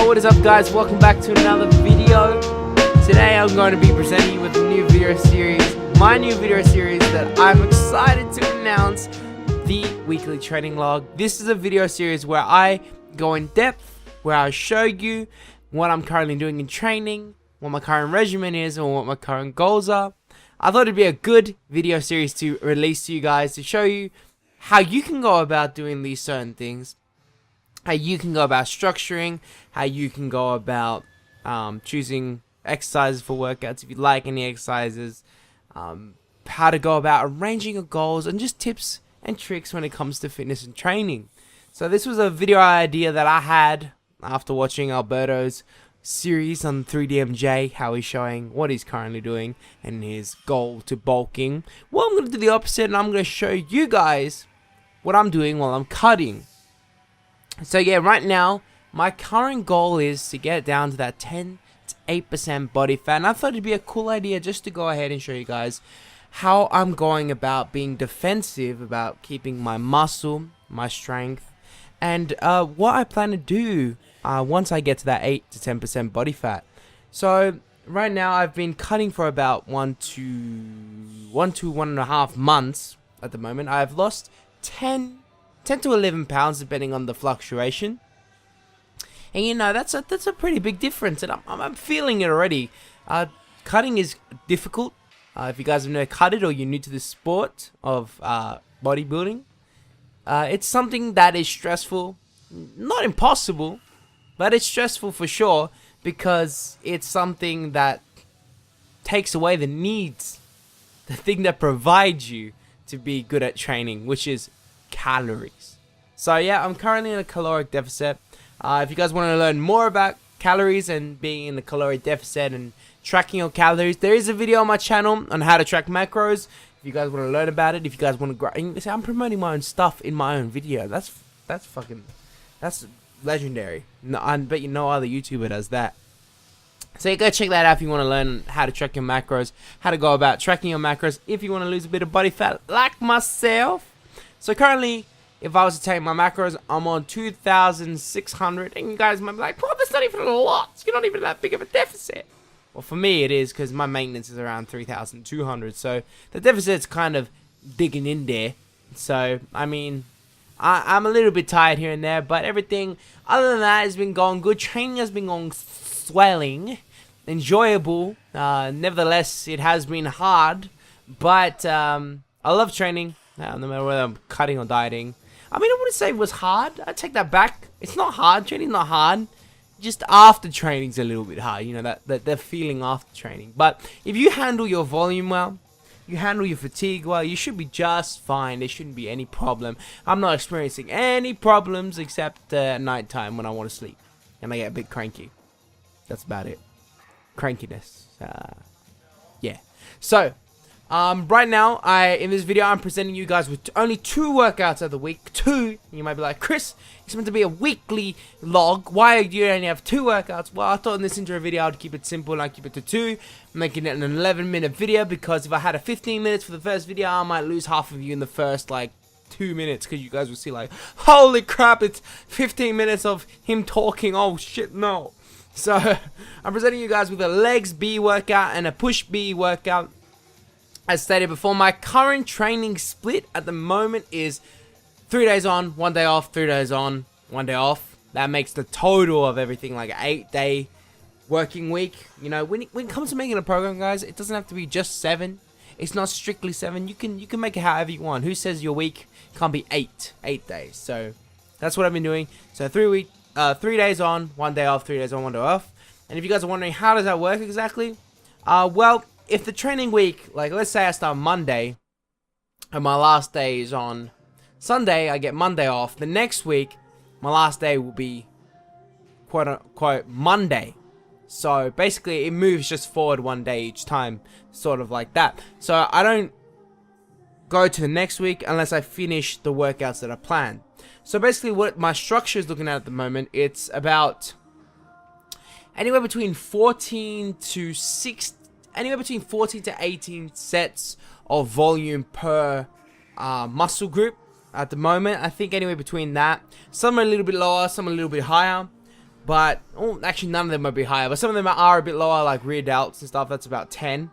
what is up guys, welcome back to another video. Today I'm going to be presenting you with a new video series, my new video series that I'm excited to announce, the weekly training log. This is a video series where I go in depth, where I show you what I'm currently doing in training, what my current regimen is, and what my current goals are. I thought it'd be a good video series to release to you guys to show you how you can go about doing these certain things, how you can go about structuring, how you can go about choosing exercises for workouts if you like any exercises, how to go about arranging your goals, and just tips and tricks when it comes to fitness and training. So this was a video idea that I had after watching Alberto's series on 3DMJ, how he's showing what he's currently doing and his goal to bulking. Well, I'm going to do the opposite, and I'm going to show you guys what I'm doing while I'm cutting. So yeah, right now my current goal is to get down to that 10 to 8% body fat, and I thought it'd be a cool idea just to go ahead and show you guys how I'm going about being defensive about keeping my muscle, my strength, and what I plan to do once I get to that 8 to 10% body fat. So right now I've been cutting for about 1 to 1.5 months at the moment. I've lost 10 to 11 pounds depending on the fluctuation, and you know that's a pretty big difference, and I'm feeling it already. Cutting is difficult. If you guys have never cutted or you're new to the sport of bodybuilding, it's something that is stressful, not impossible, but it's stressful for sure, because it's something that takes away the needs, the thing that provides you to be good at training, which is calories. So yeah, I'm currently in a caloric deficit. If you guys want to learn more about calories and being in a caloric deficit and tracking your calories, there is a video on my channel on how to track macros. If you guys want to learn about it, if you guys want to grow, see, I'm promoting my own stuff in my own video. That's legendary. No, I bet you no other YouTuber does that. So you go check that out if you want to learn how to track your macros, how to go about tracking your macros if you want to lose a bit of body fat like myself. So currently, if I was to take my macros, I'm on 2,600, and you guys might be like, "Well, that's not even a lot. You're not even that big of a deficit." Well, for me it is, because my maintenance is around 3,200, so the deficit's kind of digging in there. So I mean, I'm a little bit tired here and there, but everything other than that has been going good. Training has been going swelling, enjoyable. Nevertheless, it has been hard, but I love training. No matter whether I'm cutting or dieting. I mean, I wouldn't say it was hard. I take that back. It's not hard. Training's not hard. Just after training's a little bit hard. You know, that feeling after training. But if you handle your volume well, you handle your fatigue well, you should be just fine. There shouldn't be any problem. I'm not experiencing any problems except at night time when I want to sleep and I get a bit cranky. That's about it. Crankiness. Yeah. So right now, in this video, I'm presenting you guys with only 2 workouts of the week. 2. You might be like, Chris, it's meant to be a weekly log. Why do you only have 2 workouts? Well, I thought in this intro video, I'd keep it simple and I'd keep it to 2. I'm making it an 11-minute video, because if I had a 15 minutes for the first video, I might lose half of you in the first, 2 minutes, because you guys will see, holy crap, it's 15 minutes of him talking. Oh, shit, no. So, I'm presenting you guys with a legs B workout and a push B workout. As stated before, my current training split at the moment is 3 days on, 1 day off, 3 days on, 1 day off. That makes the total of everything like an 8-day working week. You know, when it comes to making a program, guys, it doesn't have to be just 7. It's not strictly 7. You can make it however you want. Who says your week can't be 8 days? So that's what I've been doing. So 3 days on, 1 day off, 3 days on, 1 day off. And if you guys are wondering how does that work exactly, well, if the training week, let's say I start Monday and my last day is on Sunday, I get Monday off. The next week, my last day will be quote unquote Monday. So basically it moves just forward 1 day each time, sort of like that. So I don't go to the next week unless I finish the workouts that I planned. So basically what my structure is looking at the moment, it's about anywhere between 14 to 18 sets of volume per muscle group at the moment. I think anywhere between that. Some are a little bit lower, some are a little bit higher. But actually none of them might be higher, but some of them are a bit lower, like rear delts and stuff. That's about 10.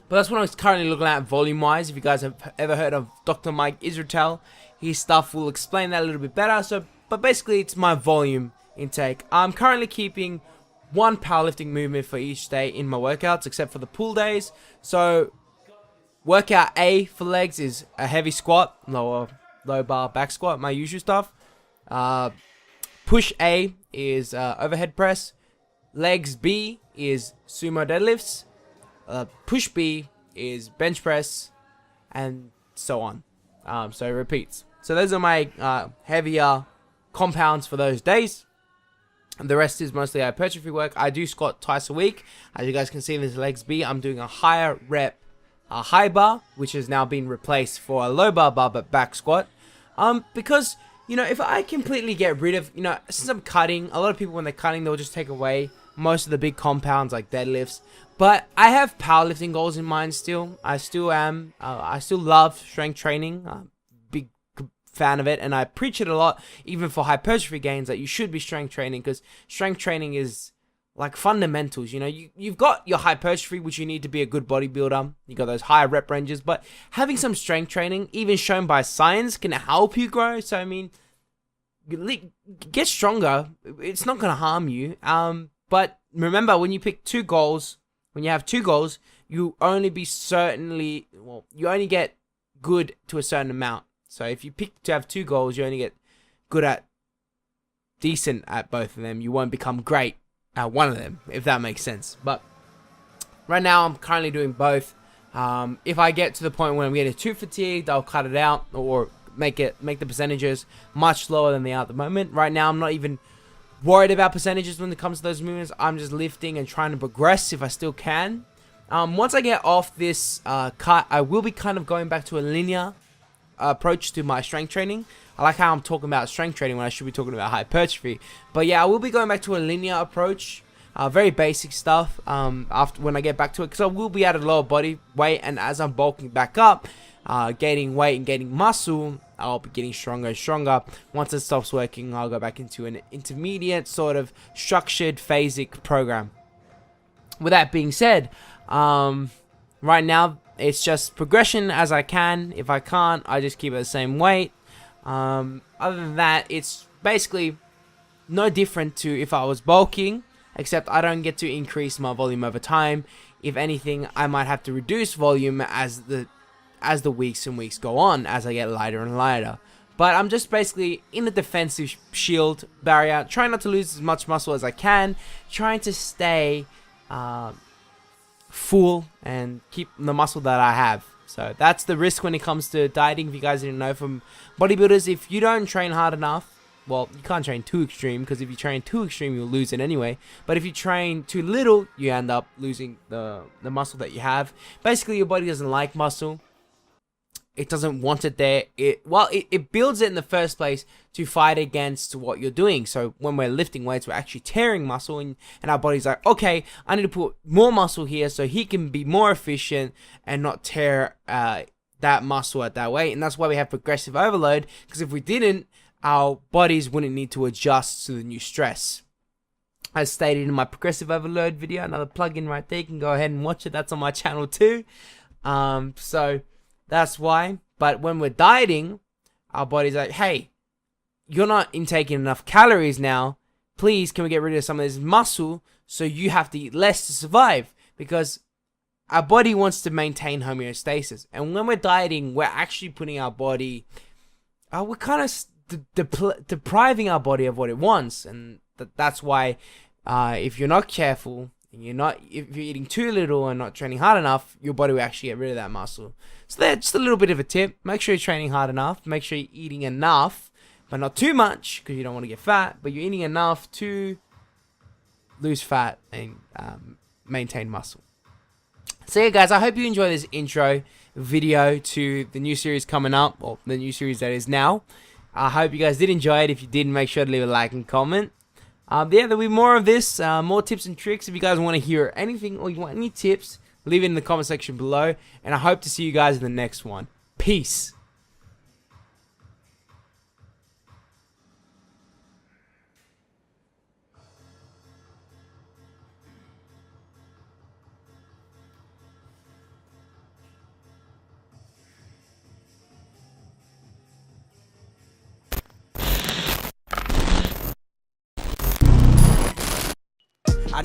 But that's what I'm currently looking at volume wise. If you guys have ever heard of Dr. Mike Israel, his stuff will explain that a little bit better. So, but basically it's my volume intake. I'm currently keeping one powerlifting movement for each day in my workouts, except for the pull days. So workout A for legs is a heavy squat, low bar back squat, my usual stuff. Push A is overhead press. Legs B is sumo deadlifts. Push B is bench press, and so on. So it repeats. So those are my heavier compounds for those days. And the rest is mostly hypertrophy work. I do squat twice a week. As you guys can see in this legs B, I'm doing a higher rep, a high bar, which has now been replaced for a low bar but back squat. Because, you know, if I completely get rid of, you know, since I'm cutting, a lot of people when they're cutting, they'll just take away most of the big compounds like deadlifts. But I have powerlifting goals in mind still. I still am. I still love strength training. Big fan of it. And I preach it a lot, even for hypertrophy gains, that you should be strength training. Because strength training is like fundamentals. You know, you've got your hypertrophy, which you need to be a good bodybuilder. You got those higher rep ranges. But having some strength training, even shown by science, can help you grow. So, I mean, get stronger. It's not going to harm you. But remember, when you pick two goals, when you have two goals, you only get good to a certain amount. So if you pick to have two goals, you only get good at decent at both of them. You won't become great at one of them, if that makes sense. But right now, I'm currently doing both. If I get to the point where I'm getting too fatigued, I'll cut it out or make the percentages much lower than they are at the moment. Right now, I'm not even worried about percentages when it comes to those movements. I'm just lifting and trying to progress if I still can. Once I get off this cut, I will be kind of going back to a linear approach to my strength training. I like how I'm talking about strength training when I should be talking about hypertrophy. But yeah, I will be going back to a linear approach. Very basic stuff after when I get back to it, because I will be at a lower body weight, and as I'm bulking back up, gaining weight and gaining muscle, I'll be getting stronger and stronger. Once it stops working, I'll go back into an intermediate sort of structured phasic program. With that being said, right now it's just progression as I can. If I can't, I just keep it the same weight. Other than that, it's basically no different to if I was bulking, except I don't get to increase my volume over time. If anything, I might have to reduce volume as the weeks and weeks go on, as I get lighter and lighter. But I'm just basically in the defensive shield barrier, trying not to lose as much muscle as I can, trying to stay full and keep the muscle that I have. So that's the risk when it comes to dieting. If you guys didn't know, from bodybuilders, if you don't train hard enough, well, you can't train too extreme, because if you train too extreme, you'll lose it anyway. But if you train too little, you end up losing the muscle that you have. Basically, your body doesn't like muscle. It doesn't want it there. It builds it in the first place to fight against what you're doing. So when we're lifting weights, we're actually tearing muscle, and our body's like, okay, I need to put more muscle here so he can be more efficient and not tear that muscle at that weight. And that's why we have progressive overload, because if we didn't, our bodies wouldn't need to adjust to the new stress. As stated in my progressive overload video, another plug-in right there, you can go ahead and watch it. That's on my channel too. So that's why. But when we're dieting, our body's like, hey, you're not intaking enough calories now. Please, can we get rid of some of this muscle so you have to eat less to survive? Because our body wants to maintain homeostasis. And when we're dieting, we're actually putting our body, we're kind of depriving our body of what it wants. And that's why if you're not careful, if you're eating too little and not training hard enough, your body will actually get rid of that muscle. So that's just a little bit of a tip. Make sure you're training hard enough. Make sure you're eating enough, but not too much, because you don't want to get fat. But you're eating enough to lose fat and maintain muscle. So yeah, guys, I hope you enjoy this intro video to the new series coming up, or the new series that is now. I hope you guys did enjoy it. If you did, make sure to leave a like and comment. Yeah, there'll be more of this, more tips and tricks. If you guys want to hear anything or you want any tips, leave it in the comment section below. And I hope to see you guys in the next one. Peace.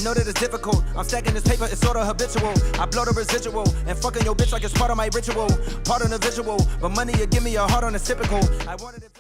know that it's difficult. I'm stacking this paper, it's sorta habitual. I blow the residual and fucking your bitch like it's part of my ritual. Part of the visual, but money you give me a heart on a typical. I wanted it.